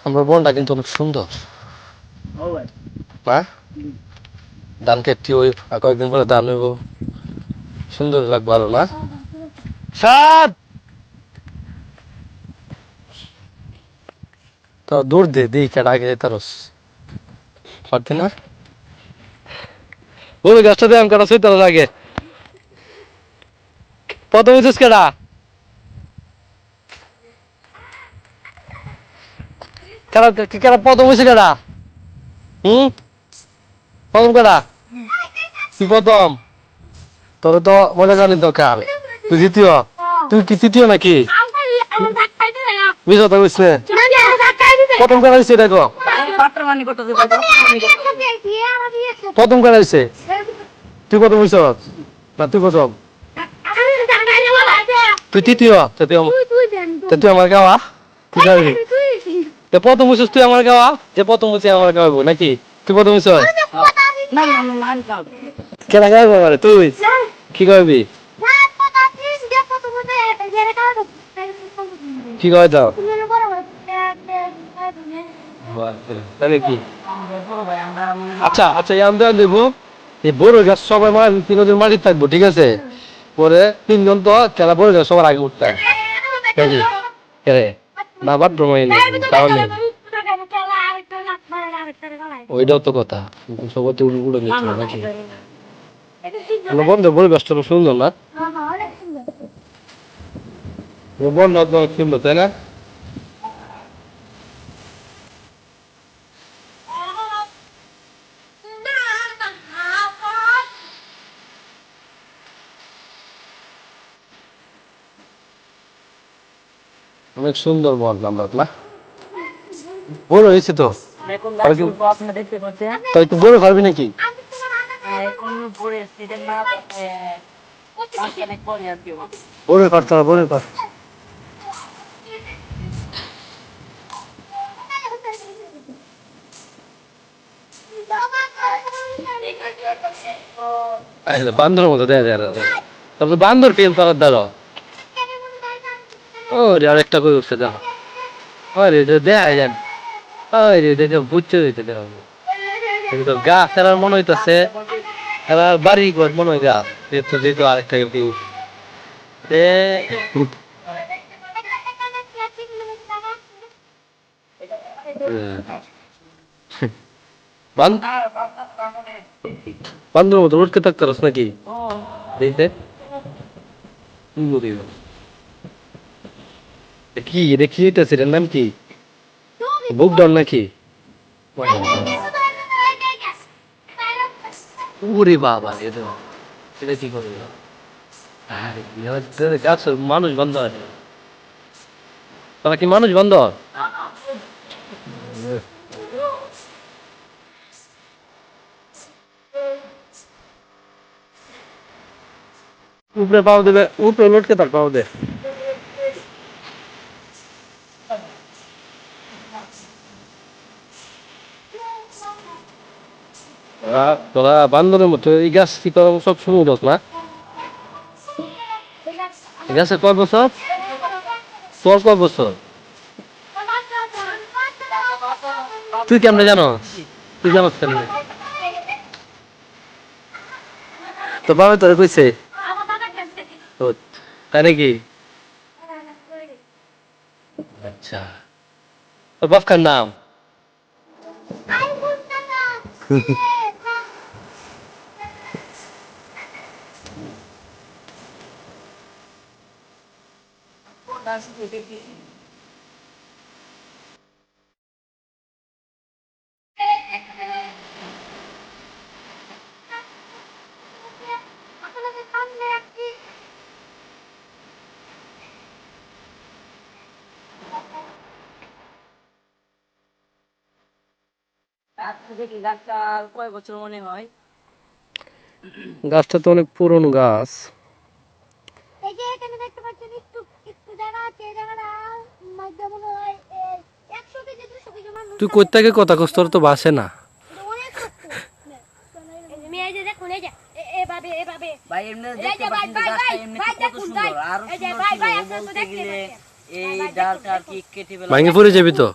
আমার বনটা কিন্তু অনেক সুন্দর না? ধান খেতে ওই কয়েকদিন পরে ধান হইব, সুন্দর লাগবে আরো না? সাত তো দৌড় দে দিই কেটা আগে যেতারস পারতি না? ওই গাছটা দিয়ে আমি কাটা সইতে আগে প্রথম হইছিস কেটা? কেটা কেটা প্রথম হয়েছে কেটা? প্রথম কেটা? তুই প্রথম? তোকে তো মজা জানি তো কাল তুই দ্বিতীয়, তুই কি তৃতীয় নাকি? বুঝতে পারছিস না প্রথম কেটা হয়েছে দেখো, প্রথম কেটা হয়েছে? তুই প্রথম হয়েছ না? তুই প্রথম, তুই তৃতীয়, তুই আমার গাওয়া তুই গাবি প্রথম হয়েছিস, তুই আমার গাওয়া যে প্রথম হয়েছে আমার গাওয়াবো নাকি? তুই প্রথম হয়েছ কেনা গাওয়াবো মানে তুই কি গাবি? কি গাওয়াই দাও তাহলে কি? আচ্ছা আচ্ছা আমি দেবো এই বড় গাছ সবাই তিনজন মাটি থাকবো ঠিক আছে, পরে তিনজন তো খেলা বড় গাছ সবার আগে উঠতে না বাথরুম তাহলে ওইটাও তো কথা সবার উড়ে নিচ্ছিল নাকি? বন্ধ বড় গাছটা সুন্দর না? বন্ধ সুন্দর তাই না? অনেক সুন্দর বন আমরা না বড় হয়েছে তো তাই তো বড় পারবি নাকি? বড় কাটতে হবে বড় কাট বান্দরের মতো দেয়া যায় তারপরে বান্দর পেল তার দ্বারা ও আরেকটা করে উঠছে দেখো আরে দেয়া যায় আরে বুঝতে দিতে দেখো গাছ এরা মনে হইতেছে এরা বাড়ি ঘর মনে হয় গাছ যেহেতু আরেকটা বান্দরের মতো উঠকে থাকতে পারস নাকি? দেখতে কি দেখি এটার নাম কি? বুক ডন নাকি? ওরে বাবা এটা কি করে গাছ মানুষ বন্ধ আছে তারা কি মানুষ বন্ধ উপরে পাও দেবে উপরে লটকে তার পাও দে তোরা বান্দরের মতো এই গাছ কি তোরা সব শুরু দোস না? এই গাছে কয় বছর তোর কয় বছর তুই কেমনে জানো? তুই জানো কেমনে? তো বাবা তোর কইছে তাই নাকি? আচ্ছা তোর বাপকার নাম গাছটা তো অনেক পুরনো গাছ তুই কই থেকে কথা কস তোর তো বাসে না দেখুন এই যে এভাবে এভাবে ভাই এমনি এই দেখতে যে ভাই পাচ্ছেন ভাই গাছটা ভাই এমনি ভাই কত দেখুন সুন্দর ভাই আর এই যে সুন্দর ভাই ছিল ভাই ও আপনারা তো বলতে দেখতে গেলে পাচ্ছেন এই ভাই, ডালটা আর দেখুন, কি কেটে ফেলা ভাঙে পড়ে যাবি তো